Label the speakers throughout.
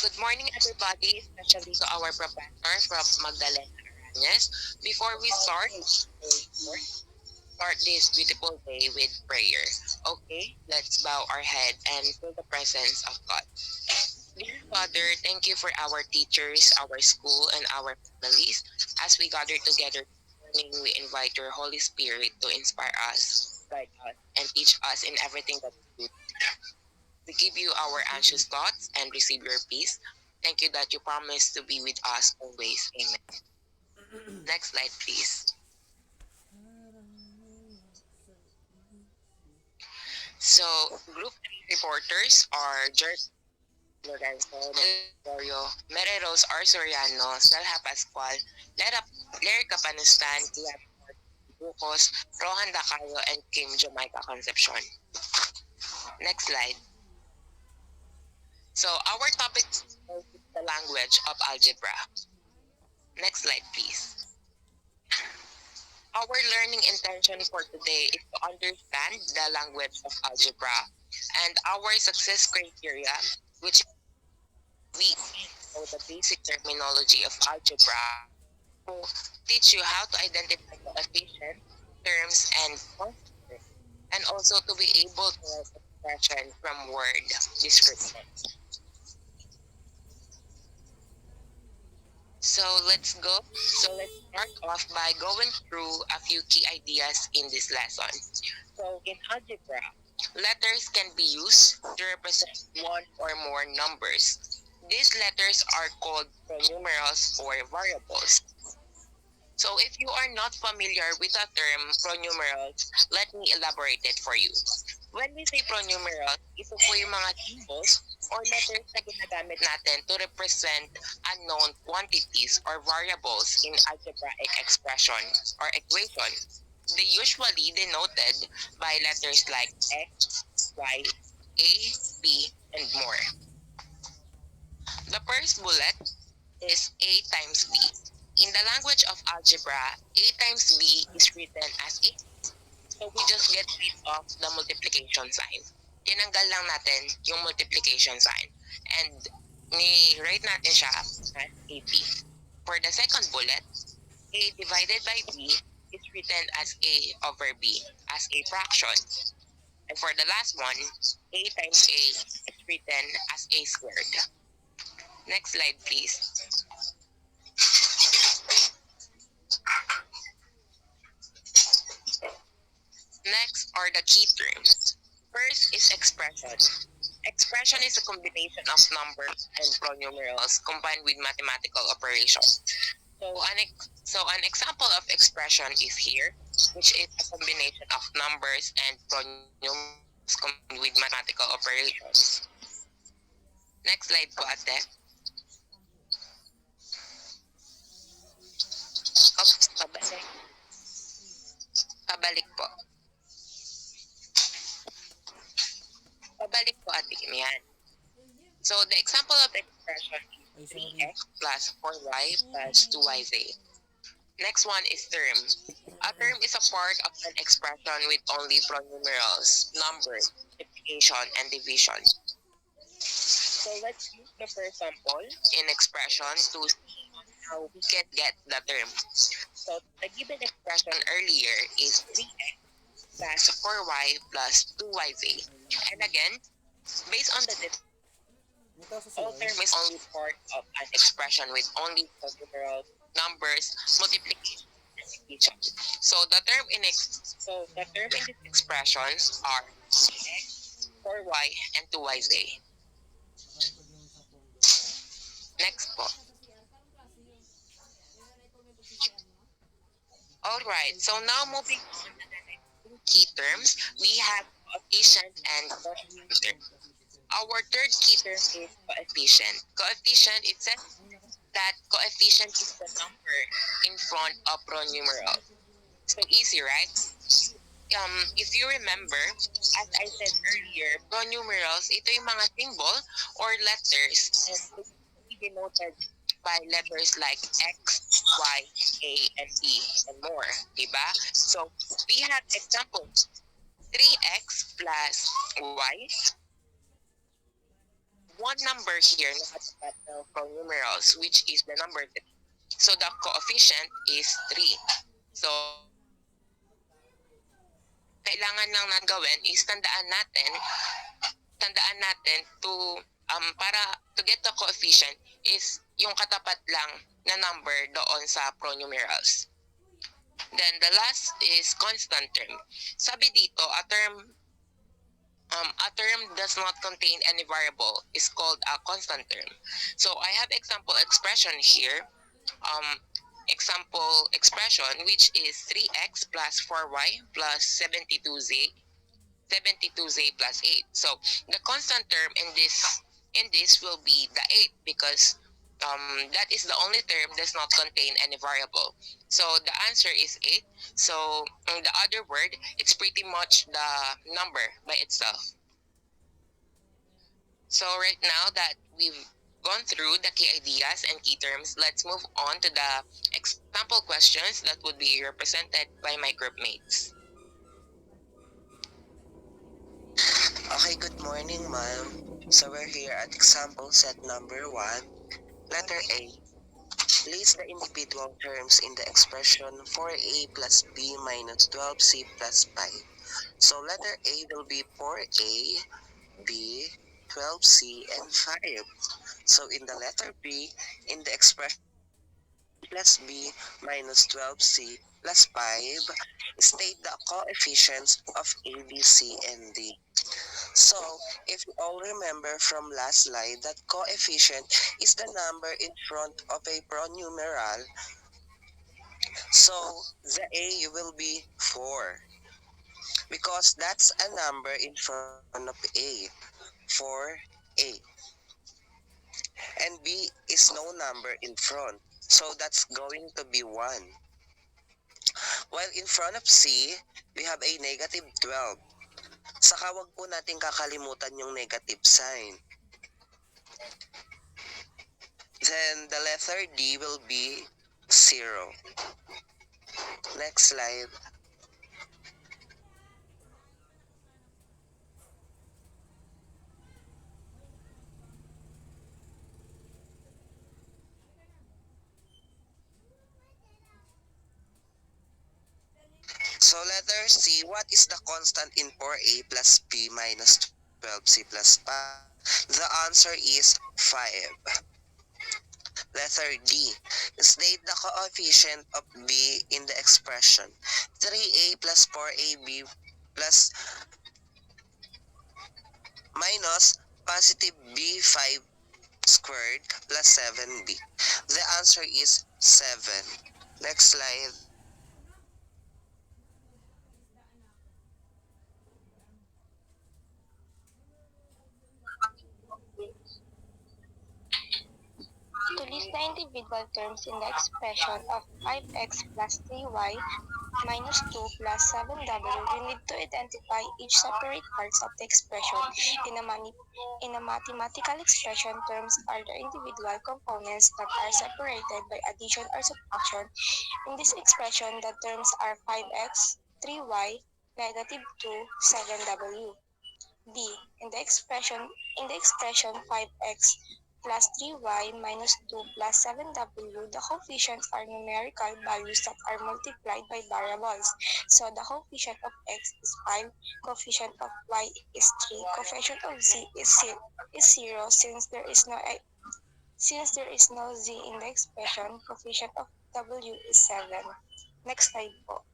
Speaker 1: Good morning, everybody, especially to our professor from Magdalena Arañez. Before we start this beautiful day with prayer. Okay, let's bow our head and feel the presence of God. Dear Father, thank you for our teachers, our school, and our families. As we gather together this morning, we invite your Holy Spirit to inspire us, guide us, and teach us in everything that we do. We give you our anxious thoughts and receive your peace. Thank you that you promise to be with us always. Amen. Next slide, please. So, Group 3 reporters are Jerk Lorenzo, Gregorio, Mereros R. Soriano, Selha Pascual, Lerica Panustan, Kian Bucos, Rohan Dacayo, and Kim Jamaica Concepcion. Next slide. So, our topic is the language of algebra. Next slide, please. Our learning intention for today is to understand the language of algebra and our success criteria, which we know the basic terminology of algebra, to teach you how to identify coefficients, terms, and constants, and also to be able to write expression from word description. So let's go. So let's start off by going through a few key ideas in this lesson. So in algebra, letters can be used to represent one or more numbers. These letters are called pronumerals or variables. So if you are not familiar with the term pronumerals, let me elaborate it for you. When we say pronumerals, ito po yung mga symbols or letters na ginagamit natin to represent unknown quantities or variables in algebraic expression or equation. They usually denoted by letters like X, Y, A, B, and more. The first bullet is A times B. In the language of algebra, A times B is written as A. So we just get rid of the multiplication sign. Tinanggal lang natin yung multiplication sign. And ni-write natin siya as AB. For the second bullet, A divided by B is written as A over B, as a fraction. And for the last one, A times A is written as A squared. Next slide, please. Next are the key terms. First is expression. Expression is a combination of numbers and pronumerals combined with mathematical operations. So an example of expression is here, which is a combination of numbers and pronumerals combined with mathematical operations. Next slide po, ate. Oops, pabalik. Pabalik po. Pabalik po, ate. Yan. So the example of expression is 3x plus 4y plus 2yz. Next one is term. A term is a part of an expression with only pronumerals, numbers, multiplication, and division. So let's use the first sample in expression to see how we can get the term. So the given expression earlier is 3x plus 4y plus 2yz. And again, based on the all term is only part of an expression with only numerals, numbers, multiplication, and division. So the term in this expression are x, 4y, and 2yz. Next po. Alright, so now moving on to the next key terms, we have coefficient and constant. Our third key term is coefficient. Coefficient, it says that coefficient is the number in front of pronumeral. So easy, right? If you remember, as I said earlier, pronumerals, ito yung mga symbol or letters and they denoted by letters like X, Y, A, and B, and more, diba? So we have examples, 3x plus y one number here nakatapat ng numerals, which is the number 3. So the coefficient is 3. So kailangan lang natin gawin is tandaan natin to para to get the coefficient is yung katapat lang na number doon sa pronumerals. Then the last is constant term. Sabi dito, a term does not contain any variable is called a constant term. So I have example expression here. Example expression which is 3x plus 4y plus 72z plus 8. So the constant term in this will be the 8 because that is the only term does not contain any variable. So the answer is 8. So in the other word, it's pretty much the number by itself. So right now that we've gone through the key ideas and key terms, let's move on to the example questions that would be represented by my group mates.
Speaker 2: Okay, good morning, ma'am. So we're here at example set number 1. Letter A. List the individual terms in the expression 4a plus b minus 12c plus 5. So letter A will be 4a, b, 12c, and 5. So in the letter B, in the expression plus b minus 12c plus 5, state the coefficients of a, b, c, and d. So, if you all remember from last slide that coefficient is the number in front of a pronumeral, so the A will be 4 because that's a number in front of A, 4A. And B is no number in front, so that's going to be 1. While in front of C, we have a negative 12. Saka wag po natin kakalimutan yung negative sign. Then the letter D will be 0. Next slide. So letter C, what is the constant in 4a plus b minus 12c plus 5? The answer is 5. Letter D, state the coefficient of b in the expression 3a plus 4ab plus minus positive b5 squared plus 7b. The answer is 7. Next slide.
Speaker 3: To list the individual terms in the expression of 5x plus 3y minus 2 plus 7w, we need to identify each separate parts of the expression. In a mathematical expression, terms are the individual components that are separated by addition or subtraction. In this expression, the terms are 5x, 3y, negative 2, 7w. D. In the expression 5x plus 3y minus 2 plus 7w, the coefficients are numerical values that are multiplied by variables. So the coefficient of x is 5, coefficient of y is 3, coefficient of z is 0 since there is no z in the expression, coefficient of w is 7. Next slide po.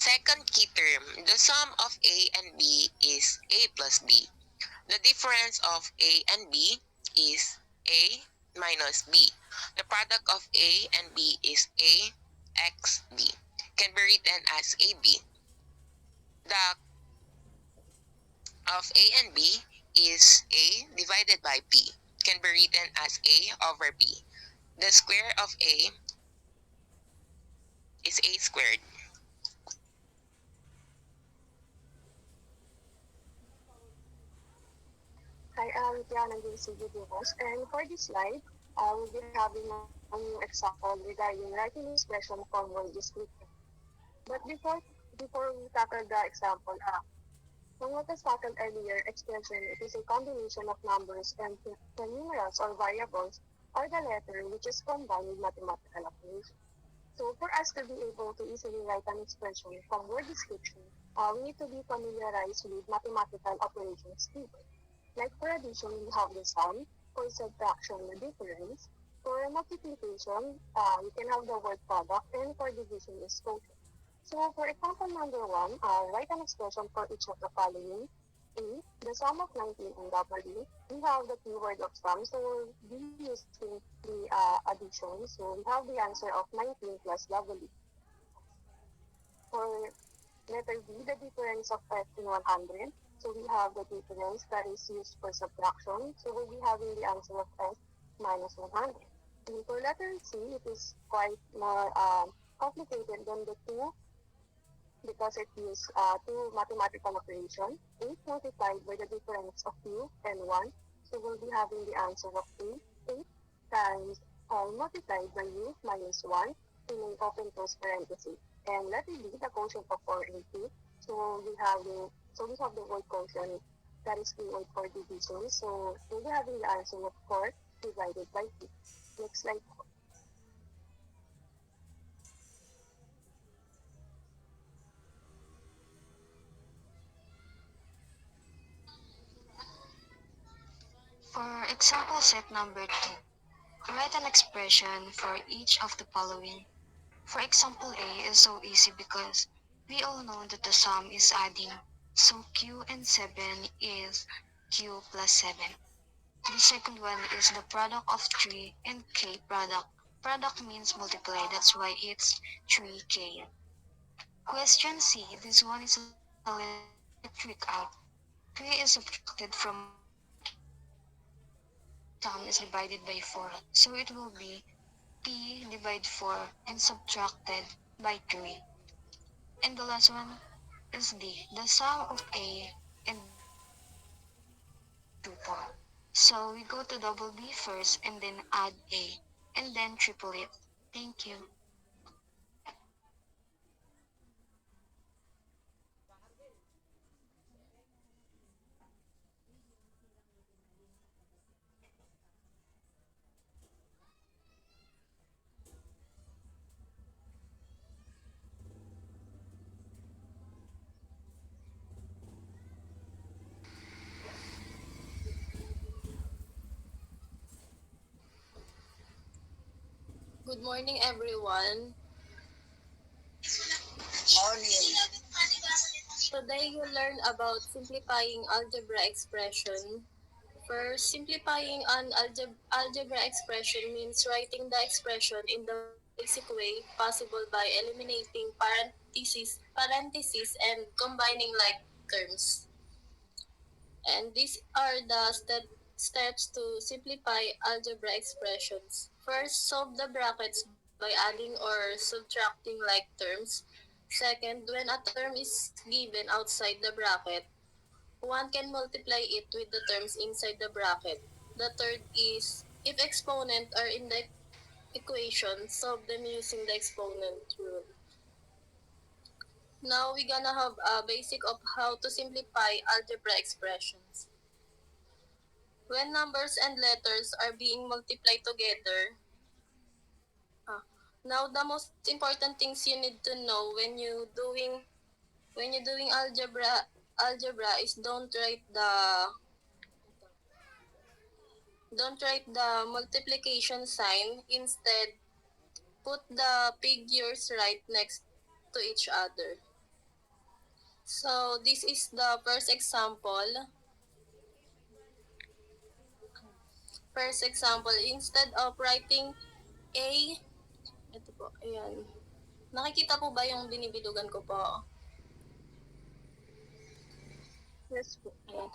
Speaker 1: Second key term, the sum of A and B is A plus B. The difference of A and B is A minus B. The product of A and B is A x B. Can be written as AB. The of A and B is A divided by B. Can be written as A over B. The square of A is A squared.
Speaker 3: Hi, I'm Tiana Ginsigo Duros, and for this slide, we'll be having a new example regarding writing expression from word description. But before we tackle the example, from what was tackled earlier, expression, it is a combination of numbers and numerals or variables or the letter which is combined with mathematical operation. So for us to be able to easily write an expression from word description, we need to be familiarized with mathematical operations too. Like for addition, we have the sum. For subtraction, the difference. For multiplication, we can have the word product. And for division is quotient. So for example number one, write an expression for each of the following. A, the sum of 19 and W. We have the keyword of sum, so we'll be using the addition. So we have the answer of 19 plus W. For letter B, the difference of S in 100. So we have the difference that is used for subtraction. So we'll be having the answer of S minus 100. And for letter C, it is quite more complicated than the two because it uses two mathematical operations. 8 multiplied by the difference of 2 and 1. So we'll be having the answer of 8. 8 times multiplied by u minus 1 in an open close parenthesis. And let it be the quotient of 4 and 2. We have the word quotient that is the word for division. So we'll be having the answer of 4 divided by 2. Next slide.
Speaker 4: For example set number 2, write an expression for each of the following. For example A is so easy because we all know that the sum is adding, so Q and 7 is Q plus 7. The second one is the product of 3 and K product. Product means multiply, that's why it's 3K. Question C, this one is a little trick out. 3 is subtracted from sum is divided by 4, so it will be P divided 4 and subtracted by 3. And the last one is D. The sum of A and 2 4. So we go to double B first and then add A and then triple it. Thank you.
Speaker 5: Good morning, everyone.
Speaker 2: Morning.
Speaker 5: Today you learn about simplifying algebra expression. First, simplifying an algebra expression means writing the expression in the most basic way possible by eliminating parentheses and combining like terms. And these are the steps to simplify algebra expressions. First, solve the brackets by adding or subtracting like terms. Second, when a term is given outside the bracket, one can multiply it with the terms inside the bracket. The third is, if exponents are in the equation, solve them using the exponent rule. Now we're gonna have a basic of how to simplify algebra expressions. When numbers and letters are being multiplied together, ah, now the most important things you need to know when you're doing algebra is don't write the multiplication sign. Instead, put the figures right next to each other. So this is the first example. Instead of writing A, ito po, ayan. Nakikita po ba yung binibilugan ko po?
Speaker 3: Yes po.
Speaker 5: Ayan.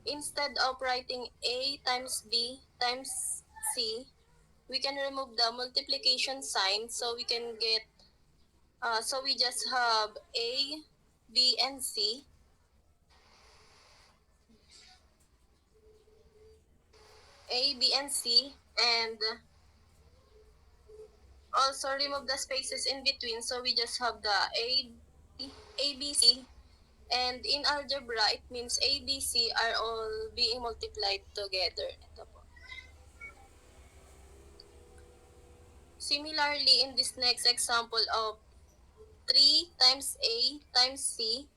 Speaker 5: Instead of writing A times B times C, we can remove the multiplication sign so we just have A, B, and C. A, B, and C, and also remove the spaces in between, so we just have the A, B, C, and in algebra, it means A, B, C are all being multiplied together. Ito po. Similarly, in this next example of 3 times A times C,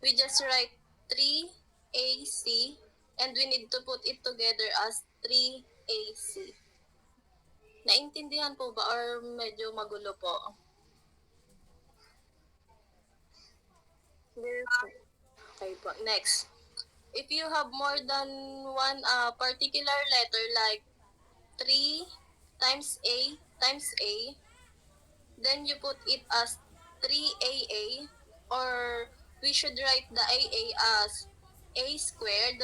Speaker 5: we just write 3AC, and we need to put it together as 3AC. Naintindihan po ba or medyo magulo po? Okay po. Next. If you have more than one particular letter like 3 times A times A, then you put it as 3AA, or we should write the AA as A squared.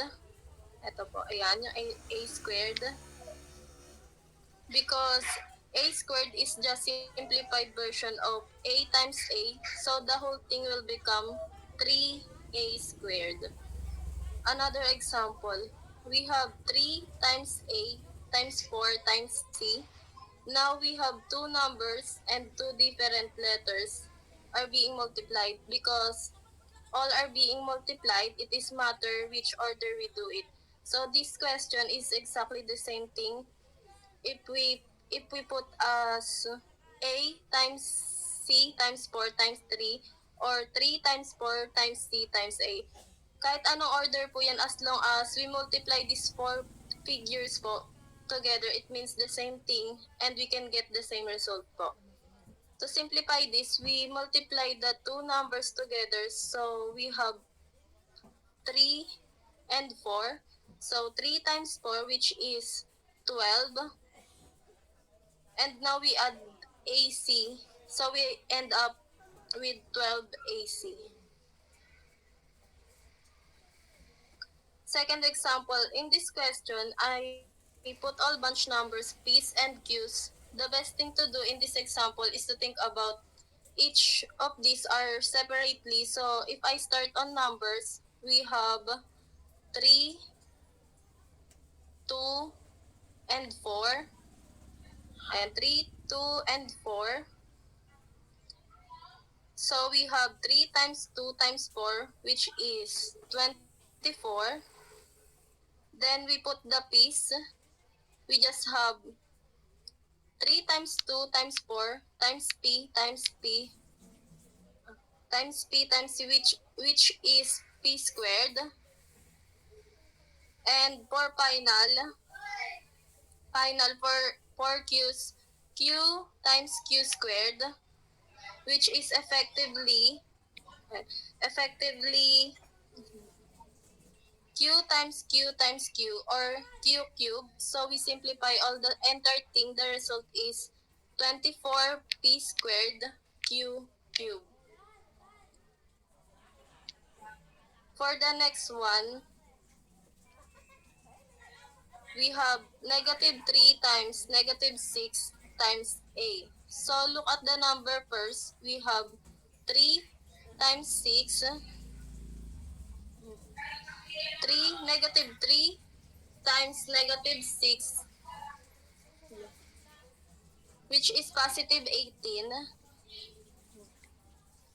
Speaker 5: Ito po, ayan, yung A squared. Because A squared is just simplified version of A times A, so the whole thing will become 3A squared. Another example, we have 3 times A times 4 times C. Now we have two numbers and two different letters are being multiplied. Because all are being multiplied, it is matter which order we do it. So this question is exactly the same thing. If we put as A times C times 4 times 3, or 3 times 4 times C times A. Kahit anong order po yan, as long as we multiply these four figures po together, it means the same thing and we can get the same result po. To simplify this, we multiply the two numbers together, so we have 3 and 4. So 3 times 4, which is 12. And now we add AC. So we end up with 12 AC. Second example, in this question, I put all bunch numbers, P's and Q's. The best thing to do in this example is to think about each of these are separately. So if I start on numbers, we have 3, 2, and 4. And 3, 2, and 4. So we have 3 times 2 times 4, which is 24. Then we put the piece. We just have 3 times 2 times 4 times p times p times p times c, which is p squared. And for final for q's, q times q squared, which is effectively q times q, or q cube. So we simplify all the entire thing. The result is 24 p squared q cube. For the next one, we have negative 3 times negative 6 times a. So look at the number first. We have 3 times 6, 3 times negative 6, which is positive 18.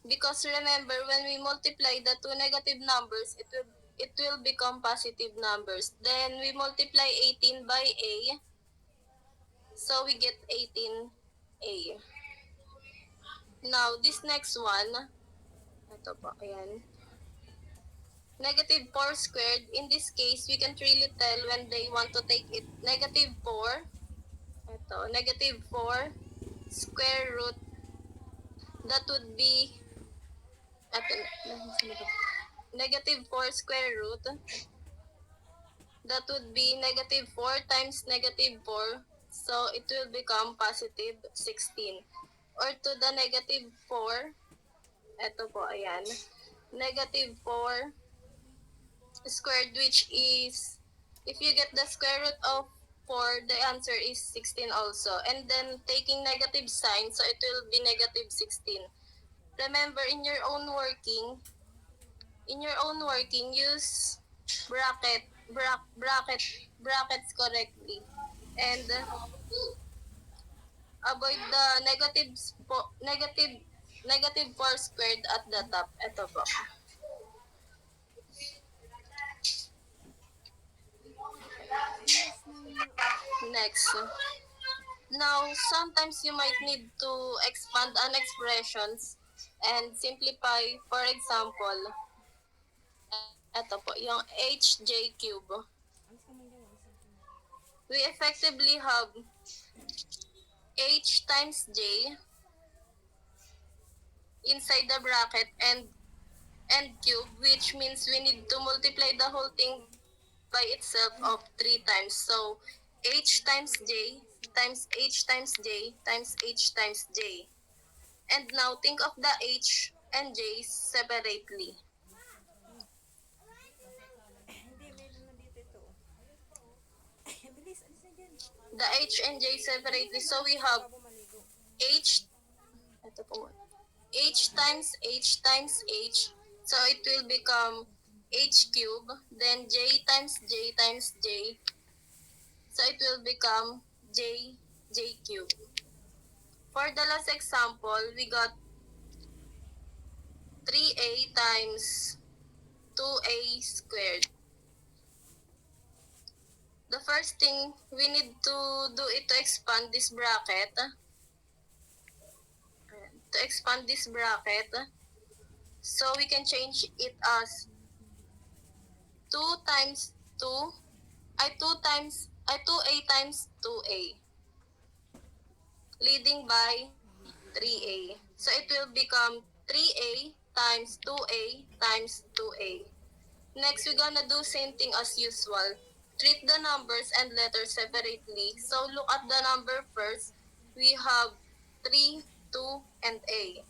Speaker 5: Because remember, when we multiply the two negative numbers, it will become positive numbers. Then we multiply 18 by a, so we get 18a. Now, this next one, ito po, ayan. Negative 4 squared, in this case, we can't really tell when they want to take it. Negative 4, ito, negative 4 square root, that would be, ito, negative 4 square root, that would be negative 4 times negative 4, so it will become positive 16. Or to the negative 4, ito po, ayan, negative 4 squared, which is, if you get the square root of 4, the answer is 16 also. And then taking negative sign, so it will be negative 16. Remember, in your own working, use bracket brackets correctly. And avoid the negative 4 squared at the top. Ito po. Next. Now, sometimes you might need to expand an expressions and simplify. For example, ito po, yung hj cube. We effectively have h times j inside the bracket and cube, which means we need to multiply the whole thing by itself of 3 times. So, h times j times h times j times h times j. And now, think of the h and j separately. The h and j separately. So, we have h, ito po, h times h times h. So, it will become h cube. Then, j times j times j. So, it will become j cube. For the last example, we got 3a times 2a squared. The first thing we need to do is to expand this bracket. To expand this bracket, so we can change it as 2 times 2, 2a times 2a, leading by 3a. So it will become 3a times 2a times 2a. Next, we're gonna do same thing as usual. Treat the numbers and letters separately. So look at the number first. We have 3, 2, and a.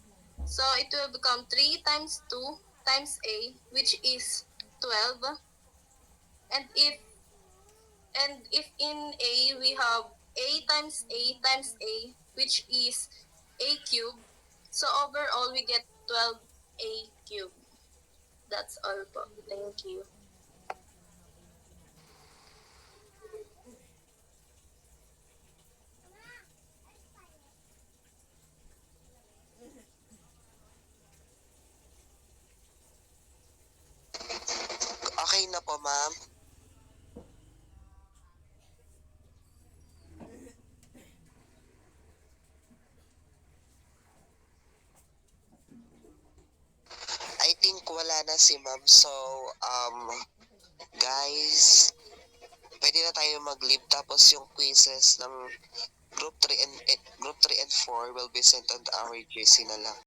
Speaker 5: So it will become 3 times 2 times a, which is 12. And if in a we have a times a times a, which is a cube. So overall we get 12a cube. That's all po. Thank you.
Speaker 2: Okay na po, ma'am. I think wala na si ma'am. So, guys, pwede na tayo mag-leave. Tapos yung quizzes ng group 3 and 4 will be sent on our GC na lang.